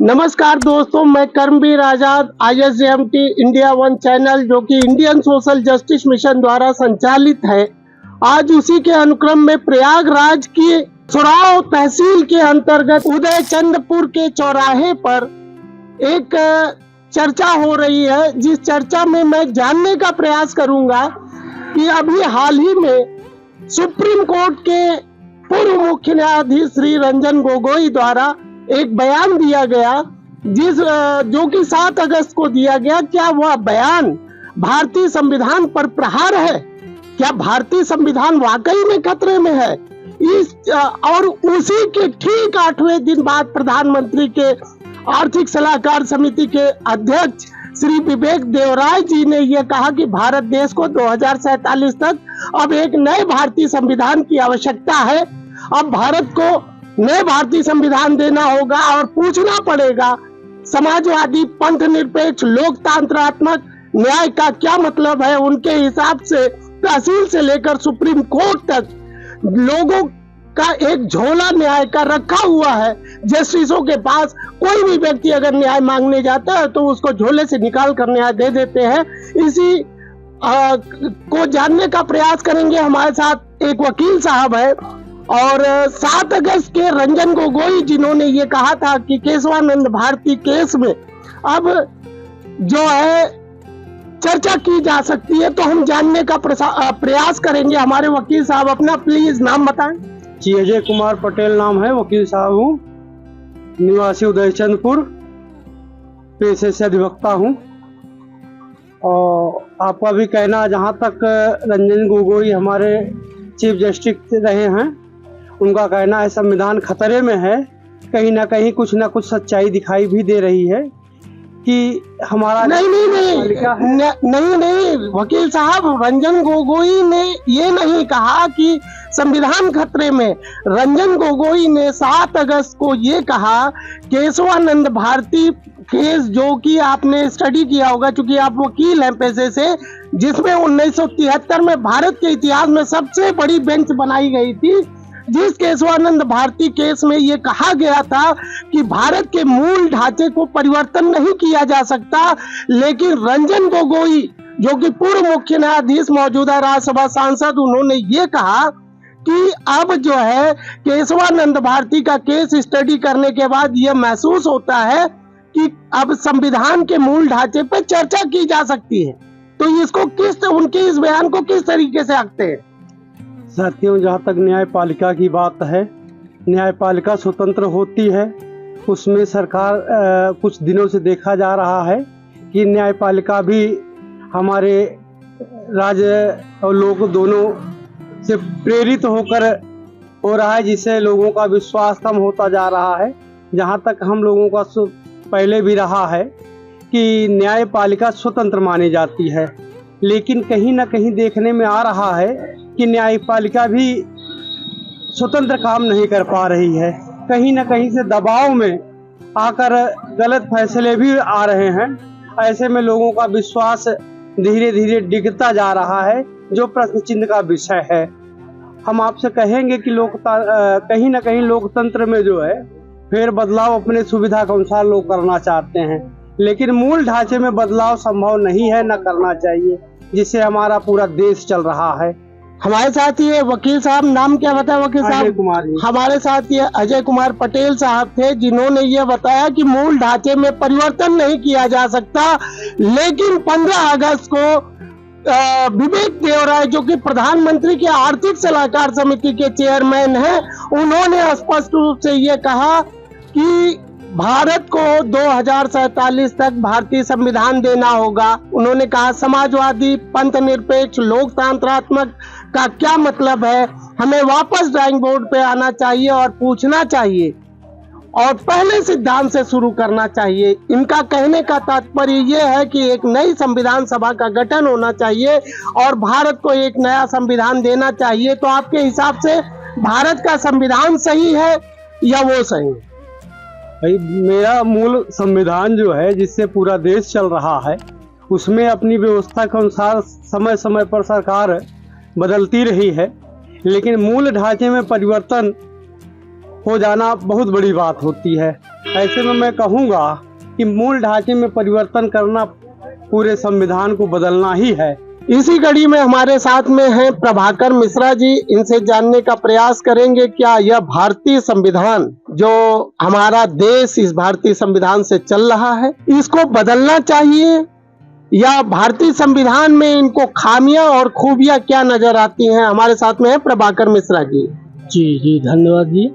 नमस्कार दोस्तों, मैं कर्मवीर आजाद ISJMT इंडिया वन चैनल जो कि इंडियन सोशल जस्टिस मिशन द्वारा संचालित है, आज उसी के अनुक्रम में प्रयागराज की सुराव तहसील के अंतर्गत उदय चंद्रपुर के चौराहे पर एक चर्चा हो रही है, जिस चर्चा में मैं जानने का प्रयास करूंगा कि अभी हाल ही में सुप्रीम कोर्ट के पूर्व मुख्य न्यायाधीश श्री रंजन गोगोई द्वारा एक बयान दिया गया जो कि 7 अगस्त को दिया गया। क्या वह बयान भारतीय संविधान पर प्रहार है? क्या भारतीय संविधान वाकई में खतरे में है? और उसी के ठीक 8वें दिन बाद प्रधानमंत्री के आर्थिक सलाहकार समिति के अध्यक्ष श्री विवेक देवराय जी ने यह कहा कि भारत देश को 2047 तक अब एक नए भारतीय संविधान की आवश्यकता है। अब भारत को नए भारतीय संविधान देना होगा और पूछना पड़ेगा समाजवादी, पंथ निरपेक्ष, लोकतंत्रात्मक न्याय का क्या मतलब है। उनके हिसाब से तहसील से लेकर सुप्रीम कोर्ट तक लोगों का एक झोला न्याय का रखा हुआ है। जस्टिसों के पास कोई भी व्यक्ति अगर न्याय मांगने जाता है तो उसको झोले से निकाल कर न्याय दे देते हैं। इसी को जानने का प्रयास करेंगे। हमारे साथ एक वकील साहब है और 7 अगस्त के रंजन गोगोई जिन्होंने ये कहा था कि केशवानंद भारती केस में अब जो है चर्चा की जा सकती है, तो हम जानने का प्रयास करेंगे। हमारे वकील साहब अपना प्लीज नाम बताएं। जी, अजय कुमार पटेल नाम है, वकील साहब हूँ, निवासी उदय चंद्रपुर, पेशे से अधिवक्ता हूँ। और आपका भी कहना, जहाँ तक रंजन गोगोई हमारे चीफ जस्टिस रहे हैं, उनका कहना है संविधान खतरे में है। कहीं ना कहीं कुछ ना कुछ सच्चाई दिखाई भी दे रही है कि हमारा नहीं वकील साहब, रंजन गोगोई ने ये नहीं कहा कि संविधान खतरे में। रंजन गोगोई ने 7 अगस्त को ये कहा केशवानंद भारती केस, जो कि आपने स्टडी किया होगा क्योंकि आप वकील हैं पेशे से, जिसमें 1973 में भारत के इतिहास में सबसे बड़ी बेंच बनाई गई थी, जिस केशवानंद भारती केस में ये कहा गया था कि भारत के मूल ढांचे को परिवर्तन नहीं किया जा सकता। लेकिन रंजन गोगोई जो कि पूर्व मुख्य न्यायाधीश, मौजूदा राज्यसभा सांसद, उन्होंने ये कहा कि अब जो है केशवानंद भारती का केस स्टडी करने के बाद यह महसूस होता है कि अब संविधान के मूल ढांचे पर चर्चा की जा सकती है। तो इसको उनके इस बयान को किस तरीके से आंकते हैं? साथियों, जहाँ तक न्यायपालिका की बात है, न्यायपालिका स्वतंत्र होती है। उसमें सरकार कुछ दिनों से देखा जा रहा है कि न्यायपालिका भी हमारे राज्य और लोग दोनों से प्रेरित होकर हो रहा है, जिससे लोगों का विश्वास कम होता जा रहा है। जहाँ तक हम लोगों का पहले भी रहा है कि न्यायपालिका स्वतंत्र मानी जाती है, लेकिन कहीं ना कहीं देखने में आ रहा है कि न्यायपालिका भी स्वतंत्र काम नहीं कर पा रही है। कहीं ना कहीं से दबाव में आकर गलत फैसले भी आ रहे हैं। ऐसे में लोगों का विश्वास धीरे धीरे डिगता जा रहा है, जो प्रश्न चिन्ह का विषय है। हम आपसे कहेंगे कि कहीं ना कहीं लोकतंत्र में जो है फेर बदलाव अपने सुविधा के अनुसार लोग करना चाहते हैं, लेकिन मूल ढांचे में बदलाव संभव नहीं है, न करना चाहिए, जिससे हमारा पूरा देश चल रहा है। हमारे साथ ये वकील साहब, नाम क्या बताया वकील साहब? अजय कुमार। हमारे साथ ये अजय कुमार पटेल साहब थे, जिन्होंने ये बताया कि मूल ढांचे में परिवर्तन नहीं किया जा सकता। लेकिन 15 अगस्त को विवेक देवराय जो कि प्रधानमंत्री के आर्थिक सलाहकार समिति के चेयरमैन हैं, उन्होंने स्पष्ट रूप से ये कहा कि भारत को 2047 तक भारतीय संविधान देना होगा। उन्होंने कहा समाजवादी, पंथ निरपेक्ष, लोकतंत्रात्मक का क्या मतलब है। हमें वापस ड्राइंग बोर्ड पे आना चाहिए और पूछना चाहिए और पहले सिद्धांत से शुरू करना चाहिए। इनका कहने का तात्पर्य यह है कि एक नई संविधान सभा का गठन होना चाहिए और भारत को एक नया संविधान देना चाहिए। तो आपके हिसाब से भारत का संविधान सही है या वो सही है? भाई, मेरा मूल संविधान जो है जिससे पूरा देश चल रहा है, उसमें अपनी व्यवस्था के अनुसार समय समय पर सरकार बदलती रही है, लेकिन मूल ढांचे में परिवर्तन हो जाना बहुत बड़ी बात होती है। ऐसे में मैं कहूँगा कि मूल ढांचे में परिवर्तन करना पूरे संविधान को बदलना ही है। इसी कड़ी में हमारे साथ में हैं प्रभाकर मिश्रा जी। इनसे जानने का प्रयास करेंगे क्या यह भारतीय संविधान जो हमारा देश इस भारतीय संविधान से चल रहा है इसको बदलना चाहिए या भारतीय संविधान में इनको खामियां और खूबियां क्या नजर आती हैं। हमारे साथ में है प्रभाकर मिश्रा जी। जी धन्यवाद जी।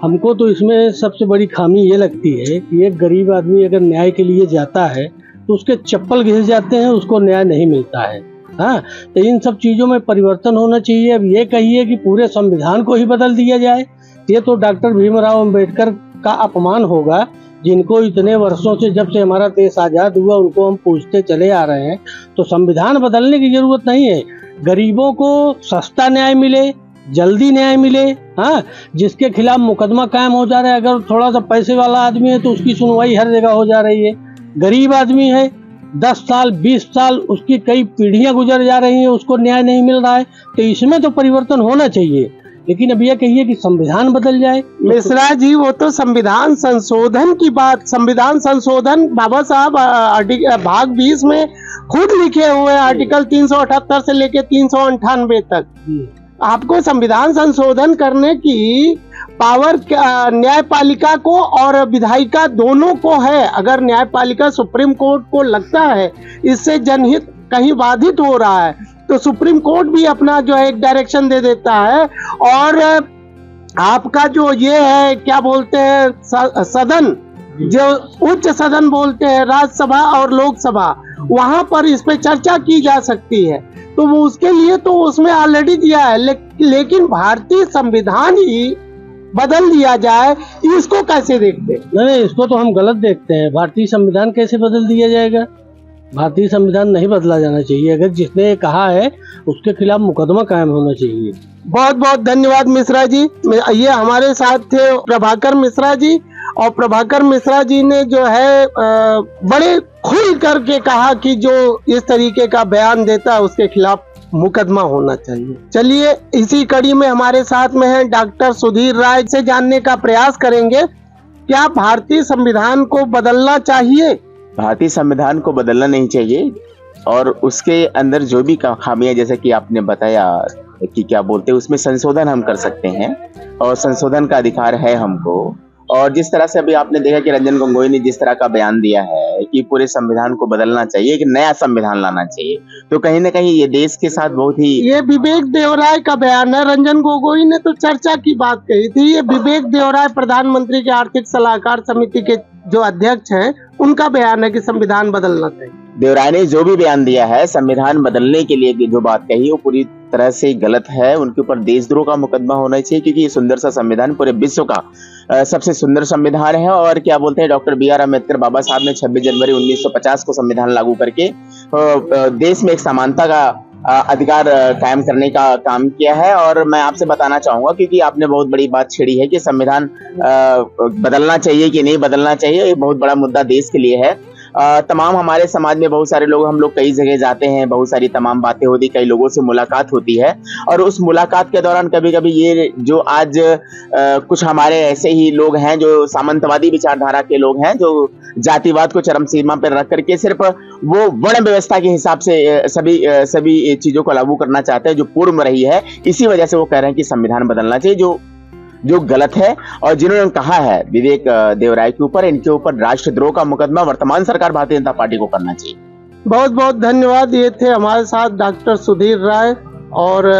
हमको तो इसमें सबसे बड़ी खामी ये लगती है कि एक गरीब आदमी अगर न्याय के लिए जाता है तो उसके चप्पल घिस जाते हैं, उसको न्याय नहीं मिलता है। हाँ, तो इन सब चीज़ों में परिवर्तन होना चाहिए। अब ये कहिए कि पूरे संविधान को ही बदल दिया जाए, ये तो डॉक्टर भीमराव अंबेडकर का अपमान होगा, जिनको इतने वर्षों से जब से हमारा देश आज़ाद हुआ उनको हम पूछते चले आ रहे हैं। तो संविधान बदलने की जरूरत नहीं है। गरीबों को सस्ता न्याय मिले, जल्दी न्याय मिले। हाँ, जिसके खिलाफ मुकदमा कायम हो जा रहा है, अगर थोड़ा सा पैसे वाला आदमी है तो उसकी सुनवाई हर जगह हो जा रही है। गरीब आदमी है 10 साल 20 साल उसकी कई पीढ़ियां गुजर जा रही हैं, उसको न्याय नहीं मिल रहा है। तो इसमें तो परिवर्तन होना चाहिए, लेकिन अब यह कहिए कि संविधान बदल जाए। मिश्रा जी, वो तो संविधान संशोधन की बात, संविधान संशोधन बाबा साहब भाग 20 में खुद लिखे हुए आर्टिकल 378 से लेके 398 तक। आपको संविधान संशोधन करने की पावर न्यायपालिका को और विधायिका दोनों को है। अगर न्यायपालिका सुप्रीम कोर्ट को लगता है इससे जनहित कहीं बाधित हो रहा है तो सुप्रीम कोर्ट भी अपना जो है एक डायरेक्शन दे देता है। और आपका जो ये है क्या बोलते हैं सदन, जो उच्च सदन बोलते हैं राज्यसभा और लोकसभा, वहां पर इस पे चर्चा की जा सकती है। तो वो उसके लिए तो उसमें ऑलरेडी दिया है, लेकिन भारतीय संविधान ही बदल दिया जाए, इसको कैसे देखते हैं? नहीं, इसको तो हम गलत देखते हैं। भारतीय संविधान कैसे बदल दिया जाएगा? भारतीय संविधान नहीं बदला जाना चाहिए। अगर जिसने कहा है उसके खिलाफ मुकदमा कायम होना चाहिए। बहुत बहुत धन्यवाद मिश्रा जी। ये हमारे साथ थे प्रभाकर मिश्रा जी, और प्रभाकर मिश्रा जी ने जो है बड़े खुल करके कहा कि जो इस तरीके का बयान देता है उसके खिलाफ मुकदमा होना चाहिए। चलिए, इसी कड़ी में हमारे साथ में है डॉक्टर सुधीर राय से जानने का प्रयास करेंगे क्या भारतीय संविधान को बदलना चाहिए। भारतीय संविधान को बदलना नहीं चाहिए, और उसके अंदर जो भी खामियां जैसे कि आपने बताया कि क्या बोलते हैं उसमें संशोधन हम कर सकते हैं, और संशोधन का अधिकार है हमको। और जिस तरह से अभी आपने देखा कि रंजन गोगोई ने जिस तरह का बयान दिया है कि पूरे संविधान को बदलना चाहिए, एक नया संविधान लाना चाहिए, तो कहीं ना कहीं ये देश के साथ बहुत ही, ये विवेक देवराय का बयान है। रंजन गोगोई ने तो चर्चा की बात कही थी। ये विवेक देवराय प्रधानमंत्री के आर्थिक सलाहकार समिति के जो अध्यक्ष हैं, उनका बयान है कि संविधान बदलना चाहिए। देवराय ने जो भी बयान दिया है संविधान बदलने के लिए जो बात कही वो पूरी तरह से गलत है। उनके ऊपर देशद्रोह का मुकदमा होना चाहिए, क्योंकि ये सुंदर सा संविधान पूरे विश्व का सबसे सुंदर संविधान है। और क्या बोलते हैं डॉक्टर BR अम्बेडकर बाबा साहब ने 26 जनवरी 1950 को संविधान लागू करके देश में एक समानता का अधिकार कायम करने का काम किया है। और मैं आपसे बताना चाहूंगा, क्योंकि आपने बहुत बड़ी बात छेड़ी है कि संविधान बदलना चाहिए कि नहीं बदलना चाहिए, ये बहुत बड़ा मुद्दा देश के लिए है। तमाम हमारे समाज में बहुत सारे लोग, हम लोग कई जगह जाते हैं, बहुत सारी तमाम बातें होती, कई लोगों से मुलाकात होती है, और उस मुलाकात के दौरान कभी कभी ये जो आज कुछ हमारे ऐसे ही लोग हैं जो सामंतवादी विचारधारा के लोग हैं, जो जातिवाद को चरम सीमा पर रख करके सिर्फ वो वर्ण व्यवस्था के हिसाब से सभी चीजों को लागू करना चाहते हैं जो पूर्व में रही है। इसी वजह से वो कह रहे हैं कि संविधान बदलना चाहिए, जो गलत है। और जिन्होंने कहा है विवेक देवराय के ऊपर, इनके ऊपर राष्ट्रद्रोह का मुकदमा वर्तमान सरकार भारतीय जनता पार्टी को करना चाहिए। बहुत बहुत धन्यवाद। ये थे हमारे साथ डॉक्टर सुधीर राय। और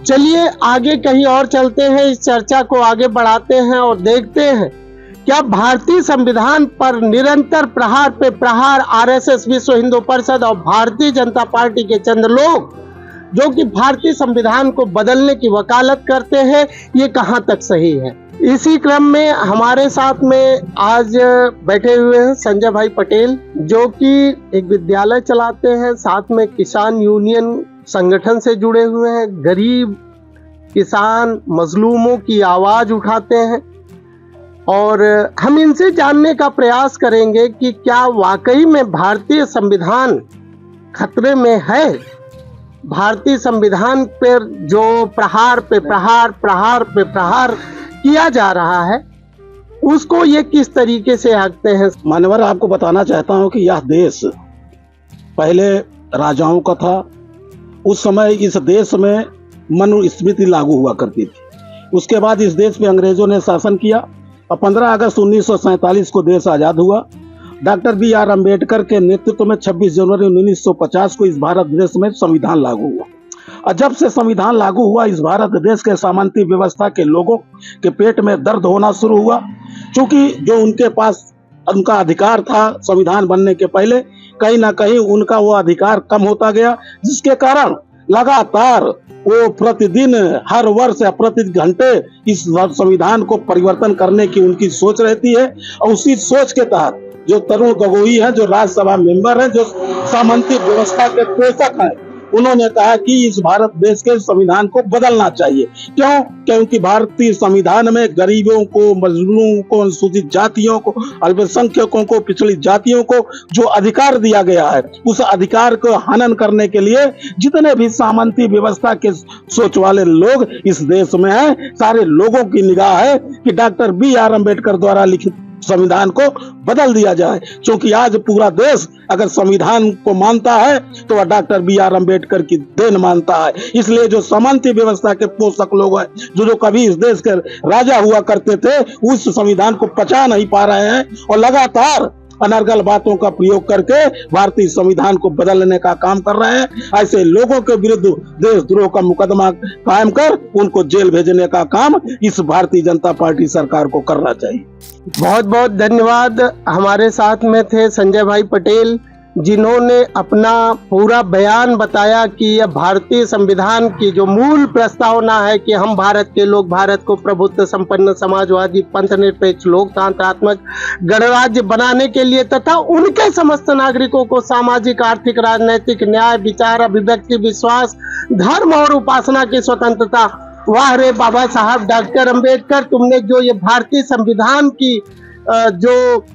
चलिए आगे कहीं और चलते हैं, इस चर्चा को आगे बढ़ाते हैं और देखते हैं क्या भारतीय संविधान पर निरंतर प्रहार पे प्रहार RSS, विश्व हिंदू परिषद और भारतीय जनता पार्टी के चंद लोग जो कि भारतीय संविधान को बदलने की वकालत करते हैं, ये कहां तक सही है। इसी क्रम में हमारे साथ में आज बैठे हुए हैं संजय भाई पटेल, जो कि एक विद्यालय चलाते हैं, साथ में किसान यूनियन संगठन से जुड़े हुए हैं, गरीब किसान मजलूमों की आवाज उठाते हैं। और हम इनसे जानने का प्रयास करेंगे कि क्या वाकई में भारतीय संविधान खतरे में है। भारतीय संविधान पर जो प्रहार पे प्रहार किया जा रहा है, उसको ये किस तरीके से आंकते हैं? मान्यवर, आपको बताना चाहता हूं कि यह देश पहले राजाओं का था। उस समय इस देश में मनुस्मृति लागू हुआ करती थी। उसके बाद इस देश पे अंग्रेजों ने शासन किया और 15 अगस्त 1947 को देश आज़ाद हुआ। Doctor B.R. अम्बेडकर के नेतृत्व में 26 जनवरी 1950 को इस भारत देश में संविधान लागू हुआ। और जब से संविधान लागू हुआ, इस भारत देश के सामंती व्यवस्था के लोगों के पेट में दर्द होना शुरू हुआ, क्योंकि जो उनके पास उनका अधिकार था संविधान बनने के पहले, कहीं ना कहीं उनका वो अधिकार कम होता गया, जिसके कारण लगातार वो प्रतिदिन, हर वर्ष या प्रति घंटे इस संविधान को परिवर्तन करने की उनकी सोच रहती है। और उसी सोच के तहत जो तरुण गोगोई हैं, जो राज्यसभा मेंबर हैं, जो सामंती व्यवस्था के पोषक हैं, उन्होंने कहा कि इस भारत देश के संविधान को बदलना चाहिए। क्यों? क्योंकि भारतीय संविधान में गरीबों को, मजलूमों को, अनुसूचित जातियों को, अल्पसंख्यकों को, पिछड़ी जातियों को जो अधिकार दिया गया है, उस अधिकार को हनन करने के लिए जितने भी सामंती व्यवस्था के सोच वाले लोग इस देश में हैं, सारे लोगों की निगाह है कि डॉक्टर B.R. अम्बेडकर द्वारा लिखित संविधान को बदल दिया जाए। क्योंकि आज पूरा देश अगर संविधान को मानता है तो वह डॉक्टर B.R. अम्बेडकर की देन मानता है। इसलिए जो सामंती व्यवस्था के पोषक लोग हैं, जो कभी इस देश के राजा हुआ करते थे, उस संविधान को पचा नहीं पा रहे हैं और लगातार अनर्गल बातों का प्रयोग करके भारतीय संविधान को बदलने का काम कर रहे हैं। ऐसे लोगों के विरुद्ध देशद्रोह का मुकदमा कायम कर उनको जेल भेजने का काम इस भारतीय जनता पार्टी सरकार को करना चाहिए। बहुत बहुत धन्यवाद। हमारे साथ में थे संजय भाई पटेल, जिन्होंने अपना पूरा बयान बताया कि यह भारतीय संविधान की जो मूल प्रस्तावना है कि हम भारत के लोग भारत को प्रभुत्व संपन्न, समाजवादी, पंथ निरपेक्ष, लोकतंत्रात्मक गणराज्य बनाने के लिए तथा उनके समस्त नागरिकों को सामाजिक, आर्थिक, राजनैतिक, न्याय, विचार, अभिव्यक्ति, विश्वास, धर्म और उपासना की स्वतंत्रता। वाह रे बाबा साहब डॉक्टर अम्बेडकर, तुमने जो ये भारतीय संविधान की जो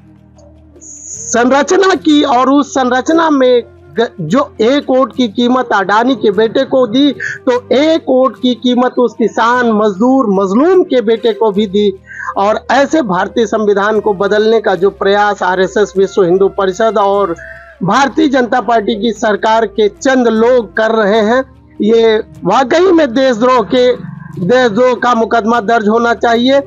संरचना की और उस संरचना में जो 1 वोट की कीमत अडानी के बेटे को दी, तो 1 वोट की कीमत उस किसान, मजदूर, मजलूम के बेटे को भी दी। और ऐसे भारतीय संविधान को बदलने का जो प्रयास RSS, विश्व हिंदू परिषद और भारतीय जनता पार्टी की सरकार के चंद लोग कर रहे हैं, ये वाकई में देशद्रोह का मुकदमा दर्ज होना चाहिए।